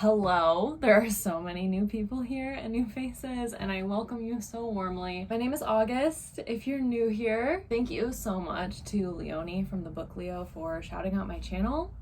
Hello, there are so many new people here and new faces, and I welcome you so warmly. My name is August. If you're new here, thank you so much to Leonie from the Book Leo for shouting out my channel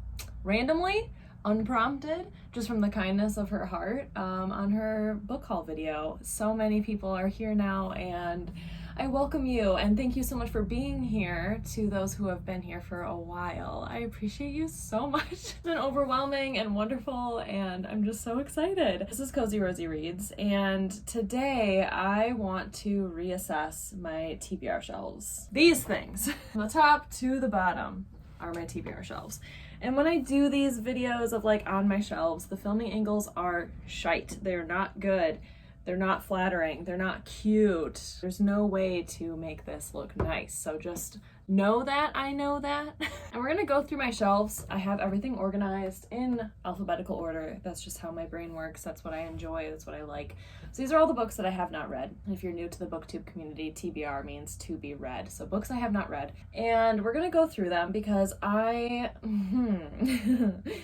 randomly, unprompted, just from the kindness of her heart on her book haul video. So many people are here now, and I welcome you, and thank you so much for being here. To those who have been here for a while, I appreciate you so much. It's been overwhelming and wonderful, and I'm just so excited. This is Cozy Rosie Reads, and today I want to reassess my TBR shelves. These things, from the top to the bottom, are my TBR shelves. And when I do these videos of like on my shelves, the filming angles are shite. They're not good. They're not flattering. They're not cute. There's no way to make this look nice. So just know that I know that. And we're gonna go through my shelves. I have everything organized in alphabetical order. That's just how my brain works. That's what I enjoy. That's what I like. So these are all the books that I have not read. And if you're new to the booktube community, TBR means to be read. So books I have not read. And we're gonna go through them because I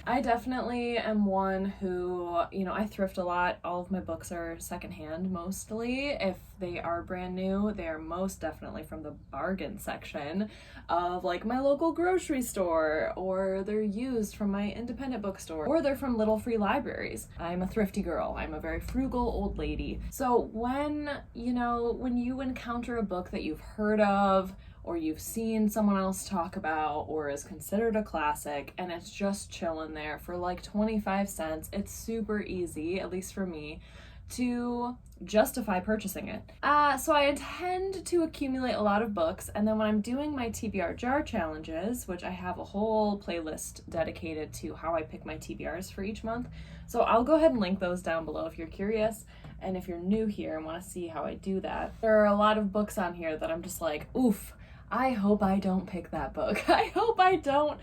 definitely am one who, I thrift a lot. All of my books are secondhand mostly. If they are brand new, they are most definitely from the bargain section of like my local grocery store, or they're used from my independent bookstore, or they're from little free libraries. I'm a thrifty girl. I'm a very frugal old lady. So when you encounter a book that you've heard of, or you've seen someone else talk about, or is considered a classic, and it's just chilling there for like 25 cents, it's super easy, at least for me, to justify purchasing it. So I intend to accumulate a lot of books, and then when I'm doing my TBR jar challenges, which I have a whole playlist dedicated to how I pick my TBRs for each month, so I'll go ahead and link those down below if you're curious, and if you're new here and want to see how I do that. There are a lot of books on here that I'm just like, oof, I hope I don't pick that book. I hope I don't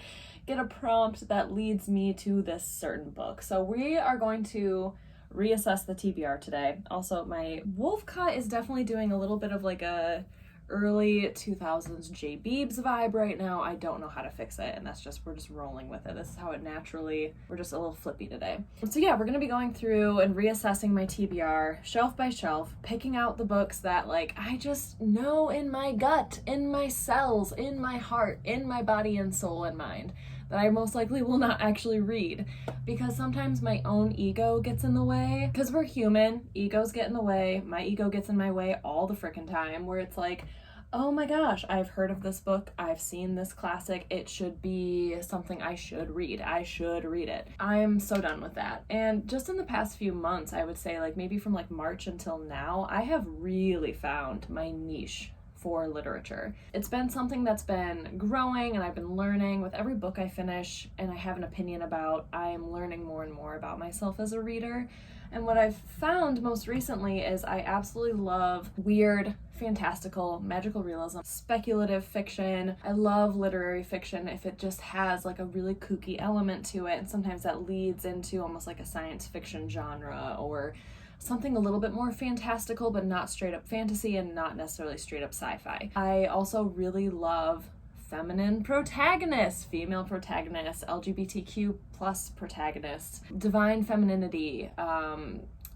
get a prompt that leads me to this certain book. So we are going to reassess the TBR today. Also, my wolf cut is definitely doing a little bit of like a early 2000s J. Beebs vibe right now. I don't know how to fix it, and we're just rolling with it. This is how it naturally, we're just a little flippy today. So yeah, we're gonna be going through and reassessing my TBR shelf by shelf, picking out the books that like I just know in my gut, in my cells, in my heart, in my body and soul and mind, that I most likely will not actually read, because sometimes my own ego gets in the way, because we're human, egos get in the way. My ego gets in my way all the frickin' time, where it's like, oh my gosh, I've heard of this book, I've seen this classic, it should be something I should read it. I'm so done with that. And just in the past few months, I would say like maybe from like March until now, I have really found my niche for literature. It's been something that's been growing, and I've been learning with every book I finish and I have an opinion about. I am learning more and more about myself as a reader. And what I've found most recently is I absolutely love weird, fantastical, magical realism, speculative fiction. I love literary fiction if it just has like a really kooky element to it, and sometimes that leads into almost like a science fiction genre, or something a little bit more fantastical but not straight up fantasy and not necessarily straight up sci-fi. I also really love feminine protagonists, female protagonists, LGBTQ plus protagonists, divine femininity,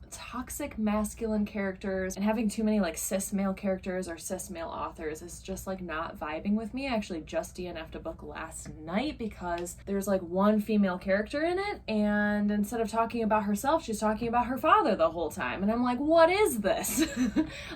toxic masculine characters, and having too many like cis male characters or cis male authors is just like not vibing with me. I actually just DNF'd a book last night because there's like one female character in it, and instead of talking about herself, she's talking about her father the whole time, and I'm like, what is this?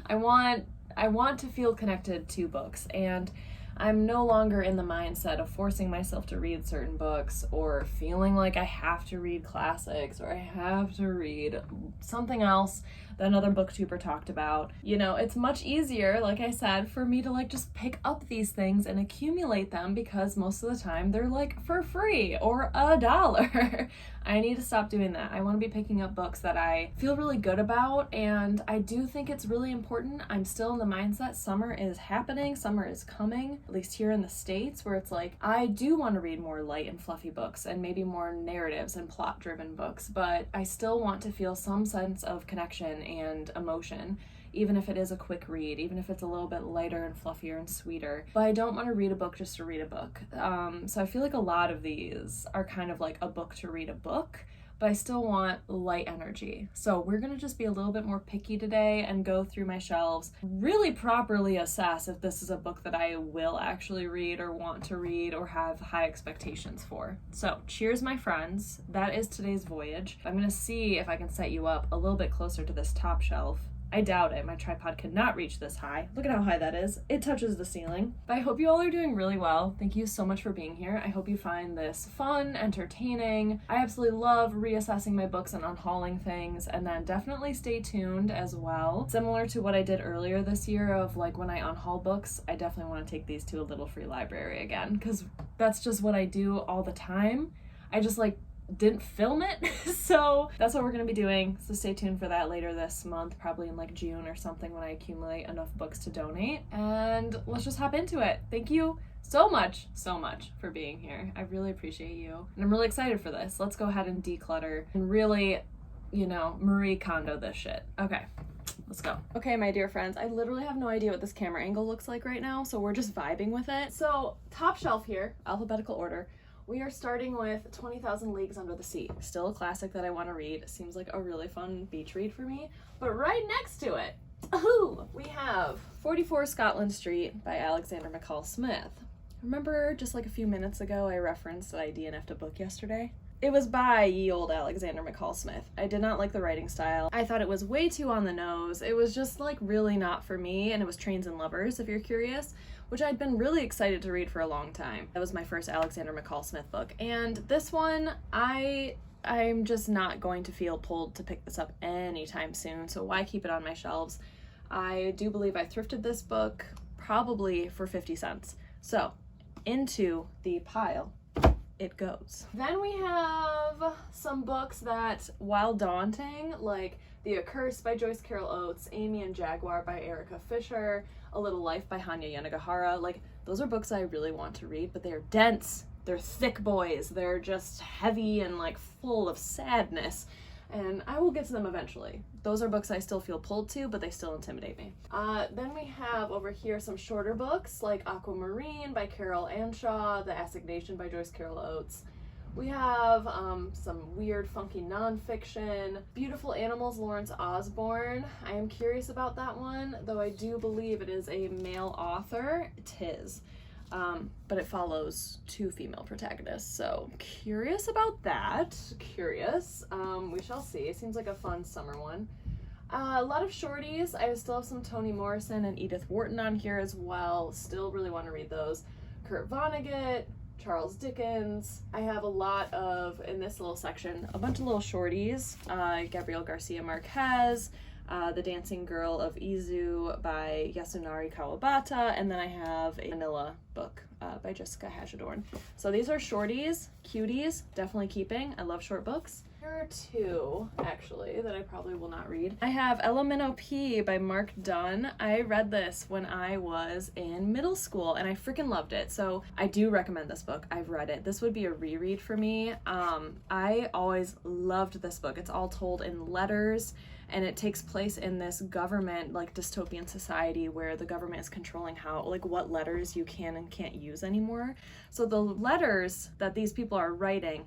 I want to feel connected to books, and I'm no longer in the mindset of forcing myself to read certain books, or feeling like I have to read classics, or I have to read something else that another booktuber talked about. It's much easier, like I said, for me to like just pick up these things and accumulate them, because most of the time they're like for free or $1. I need to stop doing that. I want to be picking up books that I feel really good about, and I do think it's really important. I'm still in the mindset summer is happening, summer is coming, at least here in the States, where it's like I do want to read more light and fluffy books and maybe more narratives and plot driven books, but I still want to feel some sense of connection and emotion, even if it is a quick read, even if it's a little bit lighter and fluffier and sweeter. But I don't want to read a book just to read a book. So I feel like a lot of these are kind of like a book to read a book, but I still want light energy. So we're gonna just be a little bit more picky today and go through my shelves, really properly assess if this is a book that I will actually read or want to read or have high expectations for. So cheers, my friends. That is today's voyage. I'm gonna see if I can set you up a little bit closer to this top shelf. I doubt it. My tripod could not reach this high. Look at how high that is. It touches the ceiling. But I hope you all are doing really well. Thank you so much for being here. I hope you find this fun, entertaining. I absolutely love reassessing my books and unhauling things, and then definitely stay tuned as well. Similar to what I did earlier this year of like when I unhaul books, I definitely want to take these to a little free library again, because that's just what I do all the time. I just didn't film it. So that's what we're going to be doing. So stay tuned for that later this month, probably in like June or something when I accumulate enough books to donate. And let's just hop into it. Thank you so much for being here. I really appreciate you. And I'm really excited for this. Let's go ahead and declutter and really, Marie Kondo this shit. Okay. Let's go. Okay, my dear friends, I literally have no idea what this camera angle looks like right now, so we're just vibing with it. So top shelf here, alphabetical order. We are starting with 20,000 Leagues Under the Sea. Still a classic that I want to read. Seems like a really fun beach read for me. But right next to it, we have 44 Scotland Street by Alexander McCall Smith. Remember just like a few minutes ago I referenced that I DNF'd a book yesterday? It was by ye old Alexander McCall Smith. I did not like the writing style. I thought it was way too on the nose. It was just really not for me, and it was Trains and Lovers, if you're curious, which I'd been really excited to read for a long time. That was my first Alexander McCall Smith book. And this one, I'm just not going to feel pulled to pick this up anytime soon, so why keep it on my shelves? I do believe I thrifted this book probably for 50 cents. So, into the pile it goes. Then we have some books that, while daunting, like The Accursed by Joyce Carol Oates, Amy and Jaguar by Erica Fisher, A Little Life by Hanya Yanagihara. Those are books I really want to read, but they're dense, they're thick boys, they're just heavy and full of sadness, and I will get to them eventually. Those are books I still feel pulled to, but they still intimidate me. Then we have over here some shorter books like Aquamarine by Carol Anshaw, The Assignation by Joyce Carol Oates. We have some weird, funky nonfiction. Beautiful Animals, Lawrence Osborne. I am curious about that one, though I do believe it is a male author. It is. But it follows two female protagonists, so curious about that. Curious. We shall see. It seems like a fun summer one. A lot of shorties. I still have some Toni Morrison and Edith Wharton on here as well. Still really want to read those. Kurt Vonnegut, Charles Dickens. I have a lot of, in this little section, a bunch of little shorties. Gabriel Garcia Marquez, The Dancing Girl of Izu by Yasunari Kawabata, and then I have a Manila book by Jessica Hashadorn. So these are shorties, cuties, definitely keeping. I love short books. Here are two, actually, that I probably will not read. I have Elemento P by Mark Dunn. I read this when I was in middle school, and I freaking loved it. So I do recommend this book. I've read it. This would be a reread for me. I always loved this book. It's all told in letters, and it takes place in this government, dystopian society where the government is controlling what letters you can and can't use anymore. So the letters that these people are writing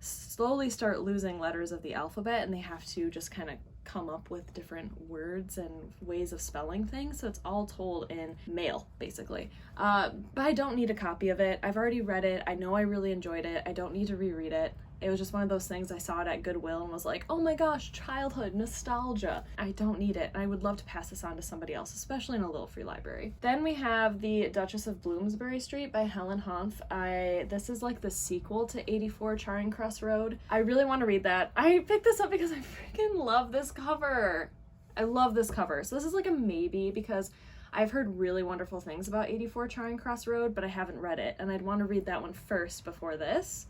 slowly start losing letters of the alphabet, and they have to just kind of come up with different words and ways of spelling things. So it's all told in Mail, basically. But I don't need a copy of it. I've already read it. I know I really enjoyed it. I don't need to reread it. It was just one of those things. I saw it at Goodwill and was like, oh my gosh, childhood nostalgia. I don't need it. I would love to pass this on to somebody else, especially in a little free library. Then we have The Duchess of Bloomsbury Street by Helen Humph. This is the sequel to 84 Charing Cross Road. I really want to read that. I picked this up because I freaking love this cover. I love this cover. So this is a maybe, because I've heard really wonderful things about 84 Charing Cross Road, but I haven't read it, and I'd want to read that one first before this.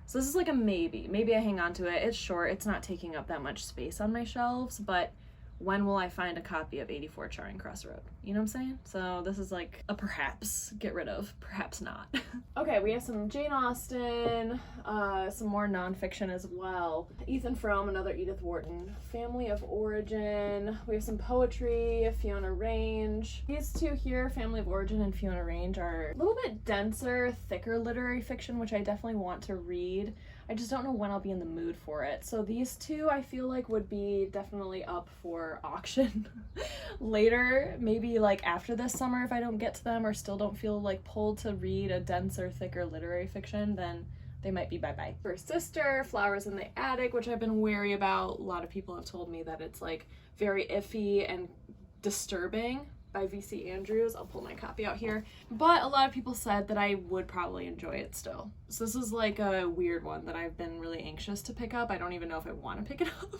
So this is a maybe. Maybe I hang on to it. It's short. It's not taking up that much space on my shelves, but when will I find a copy of 84 Charing Cross Road? You know what I'm saying? So this is a perhaps get rid of, perhaps not. Okay, we have some Jane Austen, some more nonfiction as well. Ethan Frome, another Edith Wharton. Family of Origin. We have some poetry, Fiona Range. These two here, Family of Origin and Fiona Range, are a little bit denser, thicker literary fiction, which I definitely want to read. I just don't know when I'll be in the mood for it. So these two I feel like would be definitely up for auction later, maybe like after this summer if I don't get to them or still don't feel like pulled to read a denser, thicker literary fiction, then they might be bye-bye. First Sister, Flowers in the Attic, which I've been wary about. A lot of people have told me that it's like very iffy and disturbing, by V.C. Andrews. I'll pull my copy out here. But a lot of people said that I would probably enjoy it still. So this is like a weird one that I've been really anxious to pick up. I don't even know if I want to pick it up.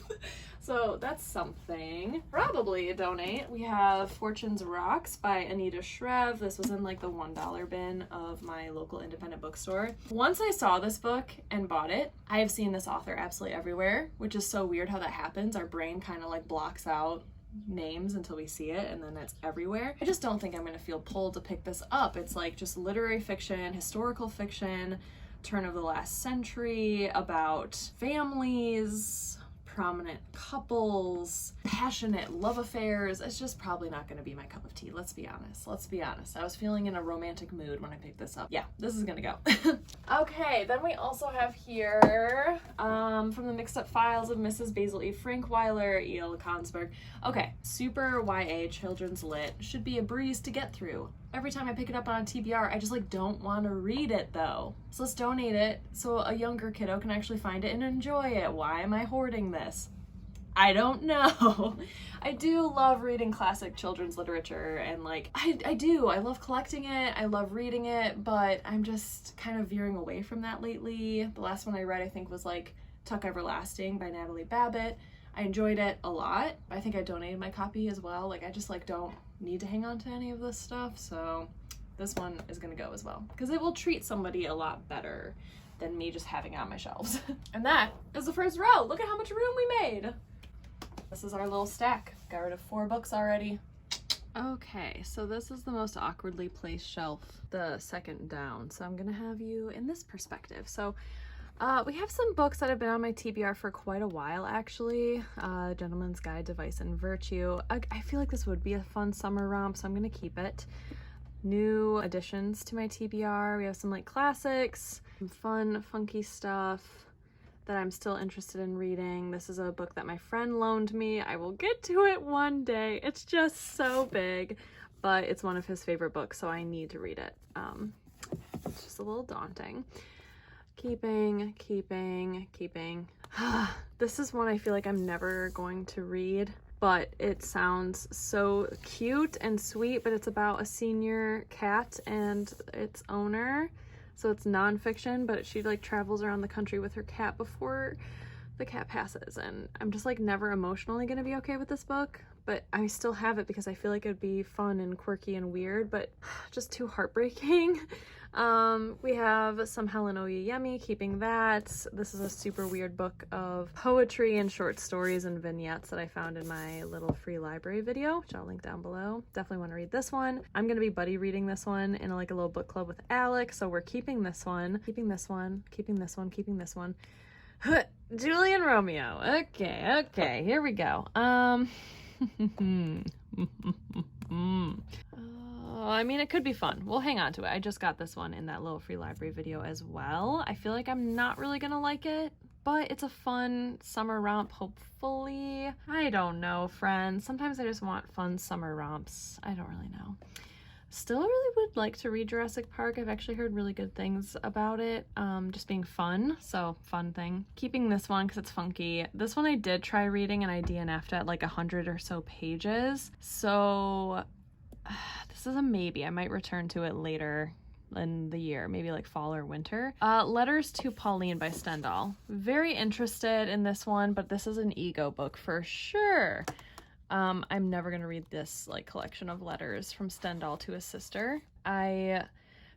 So that's something. Probably a donate. We have Fortune's Rocks by Anita Shreve. This was in like the $1 bin of my local independent bookstore. Once I saw this book and bought it, I have seen this author absolutely everywhere, which is so weird how that happens. Our brain kind of like blocks out names until we see it, and then it's everywhere. I just don't think I'm gonna feel pulled to pick this up. It's like just literary fiction, historical fiction, turn of the last century, about families, prominent couples, passionate love affairs. It's just probably not going to be my cup of tea. Let's be honest. I was feeling in a romantic mood when I picked this up. Yeah, this is gonna go. Okay, then we also have here from the Mixed Up Files of Mrs. Basil E. Frankweiler, E.L. Konsberg. Okay, super YA children's lit. Should be a breeze to get through. Every time I pick it up on a TBR, I just like don't want to read it though. So let's donate it so a younger kiddo can actually find it and enjoy it. Why am I hoarding this? I don't know. I do love reading classic children's literature, and like I do. I love collecting it. I love reading it, but I'm just kind of veering away from that lately. The last one I read I think was like Tuck Everlasting by Natalie Babbitt. I enjoyed it a lot. I think I donated my copy as well. Like I just like don't need to hang on to any of this stuff, so this one is gonna go as well because it will treat somebody a lot better than me just having it on my shelves. And that is the first row. Look at how much room we made. This is our little stack. Got rid of 4 books already. Okay, so this is the most awkwardly placed shelf, the second down. So I'm gonna have you in this perspective. So we have some books that have been on my TBR for quite a while, actually. Gentleman's Guide to Vice and Virtue. I feel like this would be a fun summer romp, so I'm gonna keep it. New additions to my TBR. We have some like classics, some fun, funky stuff that I'm still interested in reading. This is a book that my friend loaned me. I will get to it one day. It's just so big, but it's one of his favorite books, so I need to read it. It's just a little daunting. Keeping. This is one I feel like I'm never going to read, but it sounds so cute and sweet, but it's about a senior cat and its owner. So it's nonfiction, but she like travels around the country with her cat before the cat passes. And I'm just like never emotionally gonna be okay with this book, but I still have it because I feel like it'd be fun and quirky and weird, but just too heartbreaking. We have some Helen Oyeyemi, keeping that. This is a super weird book of poetry and short stories and vignettes that I found in my little free library video, which I'll link down below. Definitely want to read this one. I'm going to be buddy reading this one in like a little book club with Alex, so we're keeping this one. Julie and Romeo. Okay, here we go. I mean, it could be fun. We'll hang on to it. I just got this one in that little free library video as well. I feel like I'm not really gonna like it, but it's a fun summer romp, hopefully. I don't know, friends. Sometimes I just want fun summer romps. I don't really know. Still really would like to read Jurassic Park. I've actually heard really good things about it, just being fun, so fun thing. Keeping this one because it's funky. This one I did try reading and I DNF'd at like 100 or so pages, so this is a maybe. I might return to it later in the year, maybe like fall or winter. Letters to Pauline by Stendhal. Very interested in this one, but this is an ego book for sure. I'm never gonna read this like collection of letters from Stendhal to his sister. I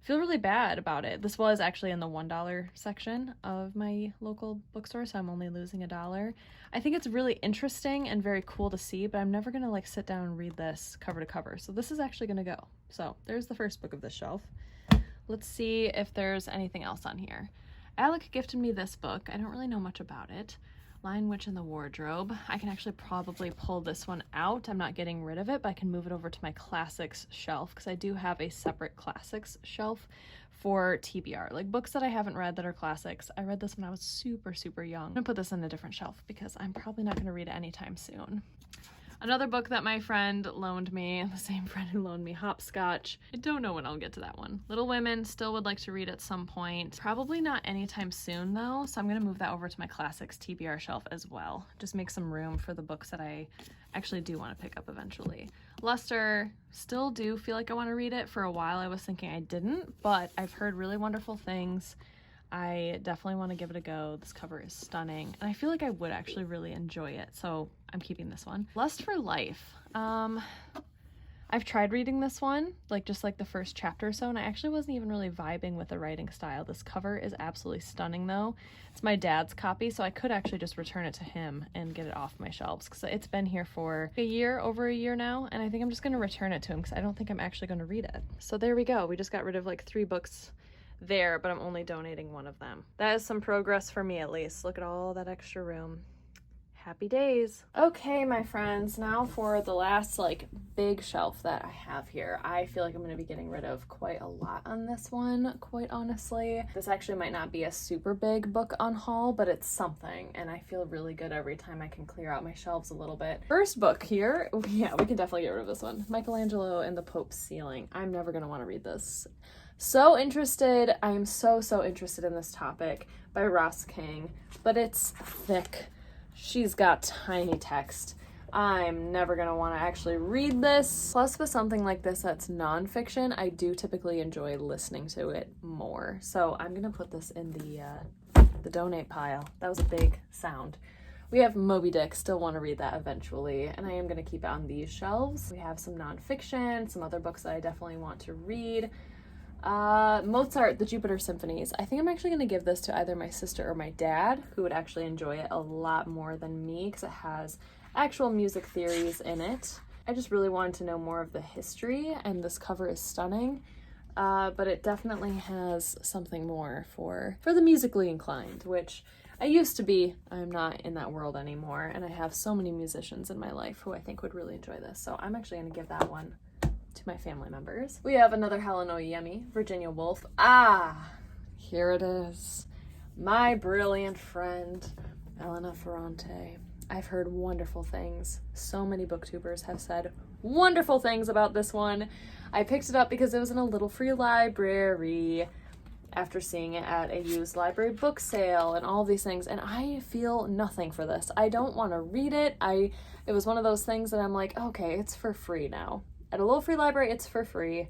feel really bad about it. This was actually in the $1 section of my local bookstore, so I'm only losing $1. I think it's really interesting and very cool to see, but I'm never gonna like sit down and read this cover to cover. So this is actually gonna go. So there's the first book of this shelf. Let's see if there's anything else on here. Alec gifted me this book. I don't really know much about it. Lion Witch in the Wardrobe. I can actually probably pull this one out. I'm not getting rid of it, but I can move it over to my classics shelf because I do have a separate classics shelf for TBR, like books that I haven't read that are classics. I read this when I was super, super young. I'm gonna put this in a different shelf because I'm probably not gonna read it anytime soon. Another book that my friend loaned me, the same friend who loaned me Hopscotch. I don't know when I'll get to that one. Little Women, still would like to read at some point. Probably not anytime soon though, so I'm gonna move that over to my classics TBR shelf as well. Just make some room for the books that I actually do want to pick up eventually. Luster, still do feel like I want to read it. For a while I was thinking I didn't, but I've heard really wonderful things. I definitely want to give it a go. This cover is stunning, and I feel like I would actually really enjoy it, so I'm keeping this one. Lust for Life. I've tried reading this one, just the first chapter or so, and I actually wasn't even really vibing with the writing style. This cover is absolutely stunning though. It's my dad's copy, so I could actually just return it to him and get it off my shelves because it's been here for over a year now, and I think I'm just going to return it to him because I don't think I'm actually going to read it. So there we go. We just got rid of 3 books there, but I'm only donating one of them. That is some progress for me at least. Look at all that extra room. Happy days. Okay, my friends, now for the last big shelf that I have here. I feel like I'm going to be getting rid of quite a lot on this one, quite honestly. This actually might not be a super big book on haul, but it's something, and I feel really good every time I can clear out my shelves a little bit. First book here, yeah, we can definitely get rid of this one. Michelangelo and the Pope's Ceiling. I'm never going to want to read this. So interested. I am so interested in this topic by Ross King, but it's thick. She's got tiny text. I'm never gonna want to actually read this. Plus, with something like this that's nonfiction, I do typically enjoy listening to it more. So I'm gonna put this in the donate pile. That was a big sound. We have Moby Dick, still want to read that eventually, and I am gonna keep it on these shelves. We have some nonfiction, some other books that I definitely want to read. Mozart, the Jupiter Symphonies. I think I'm actually going to give this to either my sister or my dad, who would actually enjoy it a lot more than me because it has actual music theories in it. I just really wanted to know more of the history, and this cover is stunning, but it definitely has something more for the musically inclined, which I used to be. I'm not in that world anymore, and I have so many musicians in my life who I think would really enjoy this, so I'm actually going to give that one to my family members. We have another Helen Oyemi, Virginia Woolf. Here it is. My brilliant friend, Elena Ferrante. I've heard wonderful things. So many booktubers have said wonderful things about this one. I picked it up because it was in a little free library after seeing it at a used library book sale and all these things, and I feel nothing for this. I don't want to read it. It was one of those things that I'm like, okay, it's for free now. At a little free library, it's for free.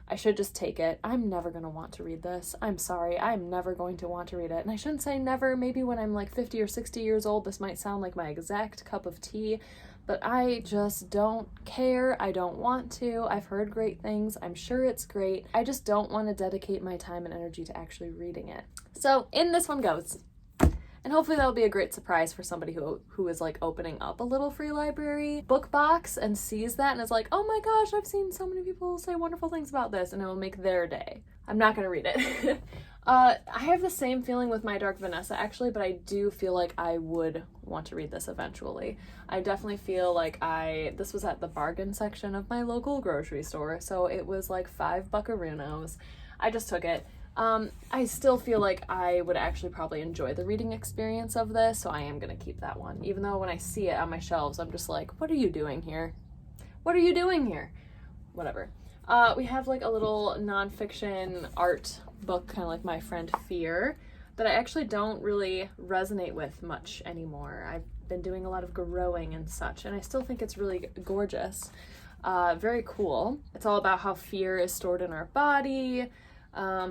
I should just take it. I'm never going to want to read this. I'm sorry. I'm never going to want to read it. And I shouldn't say never. Maybe when I'm 50 or 60 years old, this might sound like my exact cup of tea, but I just don't care. I don't want to. I've heard great things. I'm sure it's great. I just don't want to dedicate my time and energy to actually reading it. So in this one goes. And hopefully that'll be a great surprise for somebody who is opening up a little free library book box and sees that and is like, oh my gosh, I've seen so many people say wonderful things about this, and it will make their day. I'm not gonna read it. I have the same feeling with My Dark Vanessa actually, but I do feel like I would want to read this eventually. I definitely feel like this was at the bargain section of my local grocery store, so it was $5 buckaroonies. I just took it. I still feel like I would actually probably enjoy the reading experience of this, so I am going to keep that one. Even though when I see it on my shelves, I'm just like, what are you doing here? What are you doing here? Whatever. We have a little nonfiction art book, kind of like My Friend Fear, that I actually don't really resonate with much anymore. I've been doing a lot of growing and such, and I still think it's really gorgeous. Very cool. It's all about how fear is stored in our body.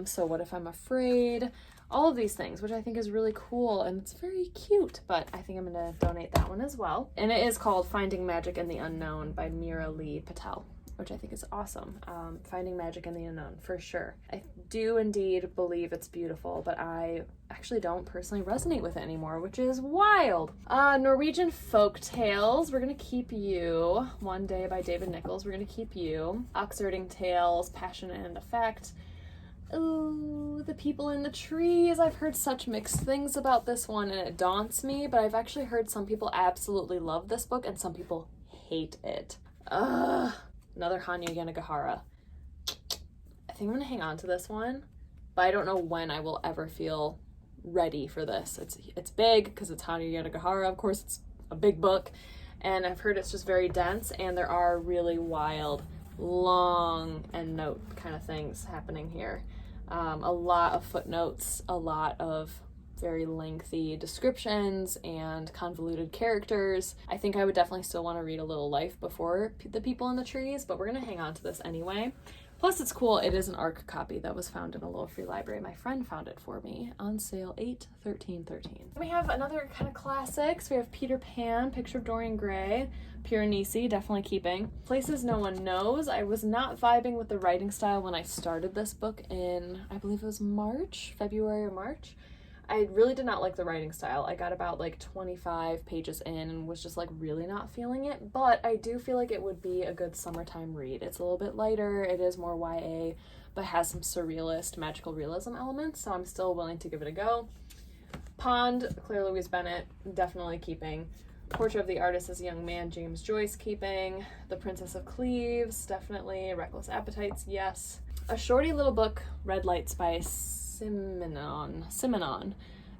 So what if I'm afraid? All of these things, which I think is really cool, and it's very cute, but I think I'm going to donate that one as well. And it is called Finding Magic in the Unknown by Meera Lee Patel, which I think is awesome. Finding Magic in the Unknown, for sure. I do indeed believe it's beautiful, but I actually don't personally resonate with it anymore, which is wild. Norwegian Folk Tales, We're Gonna Keep You. One Day by David Nichols, We're Gonna Keep You. Oxerding Tales, Passion and Effect. Ooh, The People in the Trees. I've heard such mixed things about this one and it daunts me, but I've actually heard some people absolutely love this book and some people hate it. Another Hanya Yanagihara. I think I'm gonna hang on to this one, but I don't know when I will ever feel ready for this. It's big because it's Hanya Yanagihara. Of course, it's a big book, and I've heard it's just very dense, and there are really wild, long end note kind of things happening here. A lot of footnotes, a lot of very lengthy descriptions and convoluted characters. I think I would definitely still want to read A Little Life before The People in the Trees, but we're going to hang on to this anyway. Plus, it's cool. It is an ARC copy that was found in a little free library. My friend found it for me on sale 8/13/13. We have another kind of classics. We have Peter Pan, Picture of Dorian Gray, Piranesi, definitely keeping. Places No One Knows. I was not vibing with the writing style when I started this book in, I believe it was February or March. I really did not like the writing style. I got about like 25 pages in and was just like really not feeling it, but I do feel like it would be a good summertime read. It's a little bit lighter, it is more YA, but has some surrealist, magical realism elements, so I'm still willing to give it a go. Pond, Claire Louise Bennett, definitely keeping. Portrait of the Artist as a Young Man, James Joyce, keeping. The Princess of Cleves, definitely. Reckless Appetites, yes. A shorty little book, Red Lights by Simenon,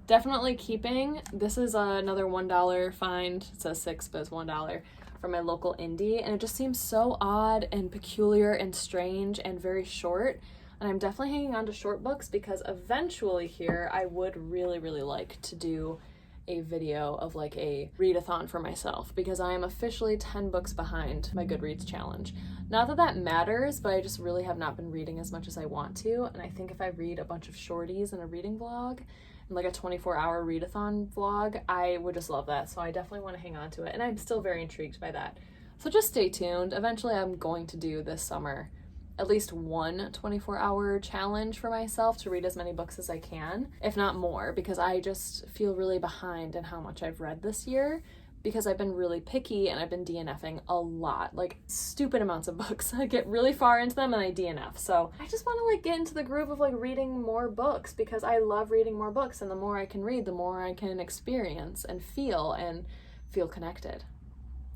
definitely keeping. This is another $1 find. It says $6, but it's $1 from my local indie, and it just seems so odd and peculiar and strange and very short. And I'm definitely hanging on to short books because eventually here I would really, really like to do a video of like a readathon for myself, because I am officially 10 books behind my Goodreads challenge. Not that that matters, but I just really have not been reading as much as I want to, and I think if I read a bunch of shorties in a reading vlog and like a 24-hour readathon vlog, I would just love that. So I definitely want to hang on to it, and I'm still very intrigued by that. So just stay tuned. Eventually I'm going to do this summer at least one 24-hour challenge for myself to read as many books as I can, if not more, because I just feel really behind in how much I've read this year, because I've been really picky and I've been DNFing a lot, like stupid amounts of books. I get really far into them and I DNF. So I just want to like get into the groove of like reading more books, because I love reading more books, and the more I can read, the more I can experience and feel connected.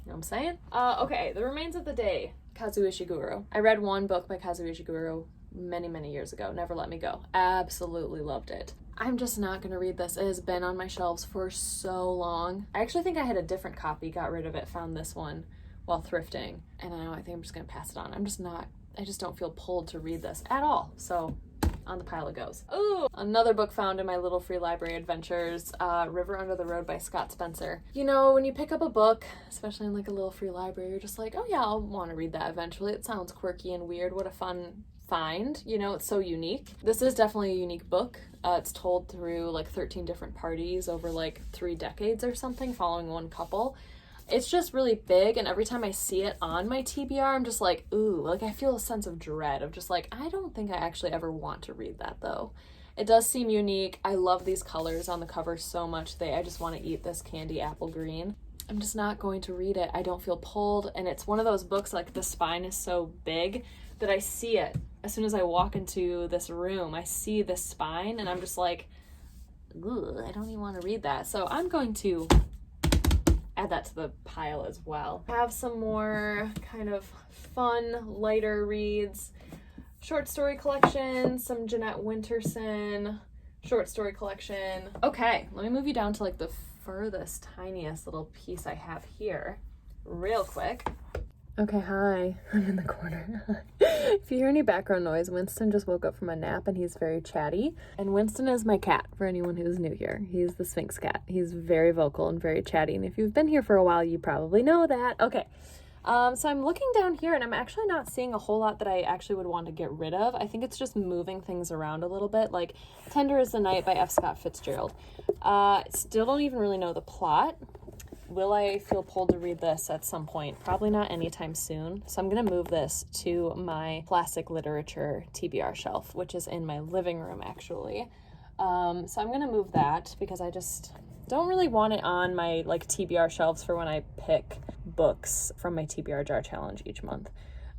You know what I'm saying? Okay, The Remains of the Day, Kazuo Ishiguro. I read one book by Kazuo Ishiguro many years ago, Never Let Me Go. Absolutely loved it. I'm just not going to read this. It has been on my shelves for so long. I actually think I had a different copy, got rid of it, found this one while thrifting, and I think I'm just going to pass it on. I just don't feel pulled to read this at all. So on the pile it goes. Ooh, another book found in my little free library adventures, River Under the Road by Scott Spencer. You know, when you pick up a book, especially in like a little free library, you're just like, oh yeah, I'll want to read that eventually. It sounds quirky and weird. What a fun find. You know, it's so unique. This is definitely a unique book. It's told through like 13 different parties over like 3 decades or something, following one couple. It's just really big, and every time I see it on my TBR, I'm just like, ooh, like I feel a sense of dread of just like, I don't think I actually ever want to read that though. It does seem unique. I love these colors on the cover so much. I just want to eat this candy apple green. I'm just not going to read it. I don't feel pulled, and it's one of those books like the spine is so big that I see it. As soon as I walk into this room, I see this spine, and I'm just like, ooh, I don't even want to read that. So I'm going to add that to the pile as well. I have some more kind of fun, lighter reads. Short story collection, some Jeanette Winterson short story collection. Okay, let me move you down to like the furthest, tiniest little piece I have here real quick. Okay, hi. I'm in the corner. If you hear any background noise, Winston just woke up from a nap and he's very chatty. And Winston is my cat, for anyone who's new here. He's the Sphinx cat. He's very vocal and very chatty. And if you've been here for a while, you probably know that. Okay. So I'm looking down here and I'm actually not seeing a whole lot that I actually would want to get rid of. I think it's just moving things around a little bit, like Tender is the Night by F. Scott Fitzgerald. Still don't even really know the plot. Will I feel pulled to read this at some point? Probably not anytime soon. So I'm going to move this to my classic literature TBR shelf, which is in my living room, actually. So I'm going to move that because I just don't really want it on my like TBR shelves for when I pick books from my TBR jar challenge each month.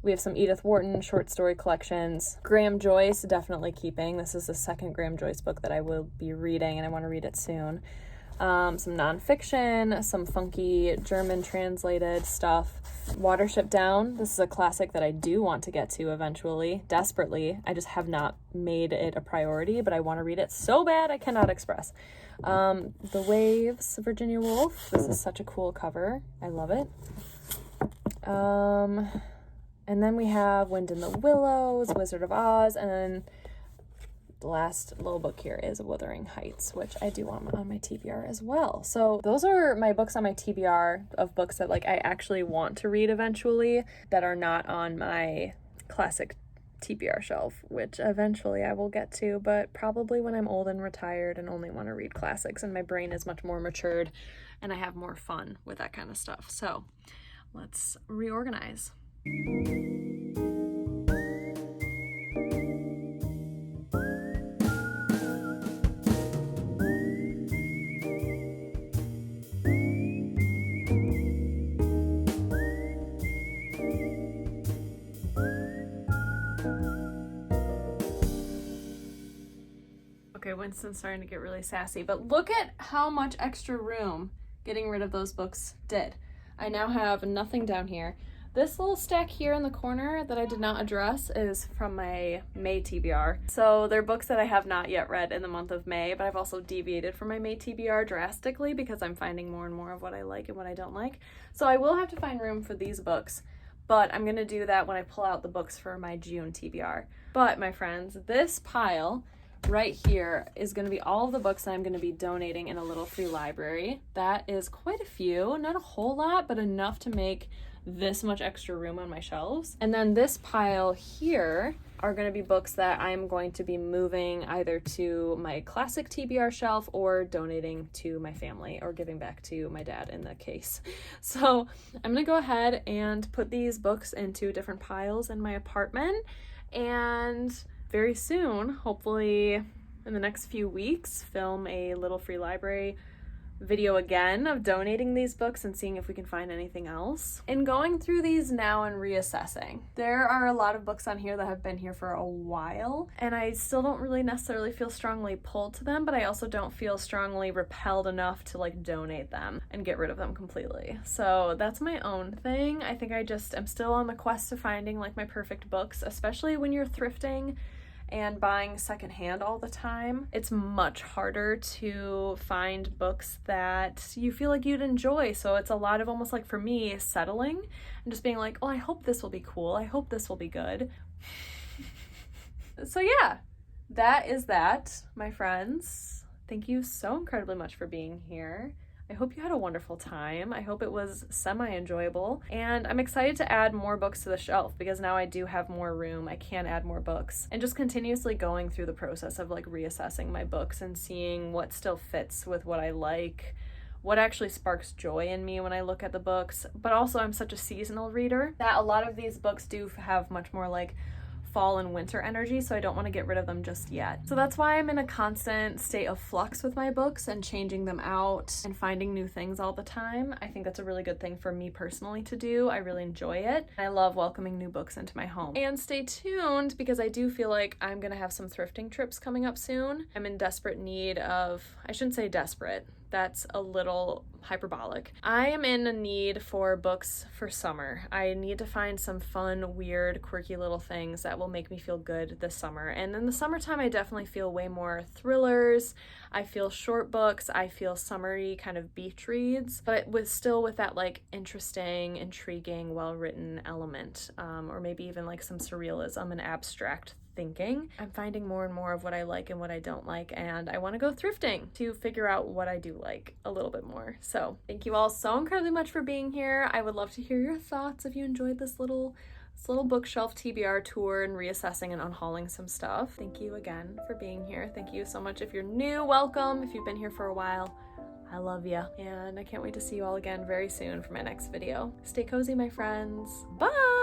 We have some Edith Wharton short story collections. Graham Joyce, definitely keeping. This is the second Graham Joyce book that I will be reading, and I want to read it soon. Some nonfiction, some funky German translated stuff. Watership Down, this is a classic that I do want to get to eventually, desperately. I just have not made it a priority, but I want to read it so bad I cannot express. The Waves, Virginia Woolf. This is such a cool cover. I love it. And then we have Wind in the Willows, Wizard of Oz, and then the last little book here is Wuthering Heights, which I do want on my TBR as well. So those are my books on my TBR of books that like I actually want to read eventually that are not on my classic TBR shelf, which eventually I will get to, but probably when I'm old and retired and only want to read classics and my brain is much more matured and I have more fun with that kind of stuff. So let's reorganize. Okay, Winston's starting to get really sassy, but look at how much extra room getting rid of those books did. I now have nothing down here. This little stack here in the corner that I did not address is from my May TBR. So they're books that I have not yet read in the month of May, but I've also deviated from my May TBR drastically because I'm finding more and more of what I like and what I don't like. So I will have to find room for these books, but I'm gonna do that when I pull out the books for my June TBR. But my friends, this pile right here is going to be all of the books that I'm going to be donating in a little free library. That is quite a few, not a whole lot, but enough to make this much extra room on my shelves. And then this pile here are going to be books that I'm going to be moving either to my classic TBR shelf or donating to my family or giving back to my dad in the case. So I'm going to go ahead and put these books into different piles in my apartment, and very soon, hopefully in the next few weeks, film a little free library video again of donating these books and seeing if we can find anything else. In going through these now and reassessing, there are a lot of books on here that have been here for a while, and I still don't really necessarily feel strongly pulled to them, but I also don't feel strongly repelled enough to like donate them and get rid of them completely. So that's my own thing. I think I'm still on the quest to finding like my perfect books, especially when you're thrifting and buying secondhand all the time. It's much harder to find books that you feel like you'd enjoy. So it's a lot of almost like, for me, settling and just being like, oh, I hope this will be cool. I hope this will be good. So yeah, that is that, my friends. Thank you so incredibly much for being here. I hope you had a wonderful time. I hope it was semi-enjoyable, and I'm excited to add more books to the shelf because now I do have more room. I can add more books, and just continuously going through the process of like reassessing my books and seeing what still fits with what I like, what actually sparks joy in me when I look at the books. But also I'm such a seasonal reader that a lot of these books do have much more like fall and winter energy, so I don't want to get rid of them just yet. So that's why I'm in a constant state of flux with my books and changing them out and finding new things all the time. I think that's a really good thing for me personally to do. I really enjoy it. I love welcoming new books into my home. And stay tuned because I do feel like I'm gonna have some thrifting trips coming up soon. I'm in desperate need of, I shouldn't say desperate, that's a little hyperbolic. I am in a need for books for summer. I need to find some fun, weird, quirky little things that will make me feel good this summer. And in the summertime, I definitely feel way more thrillers. I feel short books. I feel summery kind of beach reads, but with that like interesting, intriguing, well-written element, or maybe even like some surrealism and abstract thinking. I'm finding more and more of what I like and what I don't like, and I want to go thrifting to figure out what I do like a little bit more. So thank you all so incredibly much for being here. I would love to hear your thoughts if you enjoyed this little bookshelf TBR tour and reassessing and unhauling some stuff. Thank you again for being here. Thank you so much. If you're new, welcome. If you've been here for a while, I love you. And I can't wait to see you all again very soon for my next video. Stay cozy, my friends. Bye!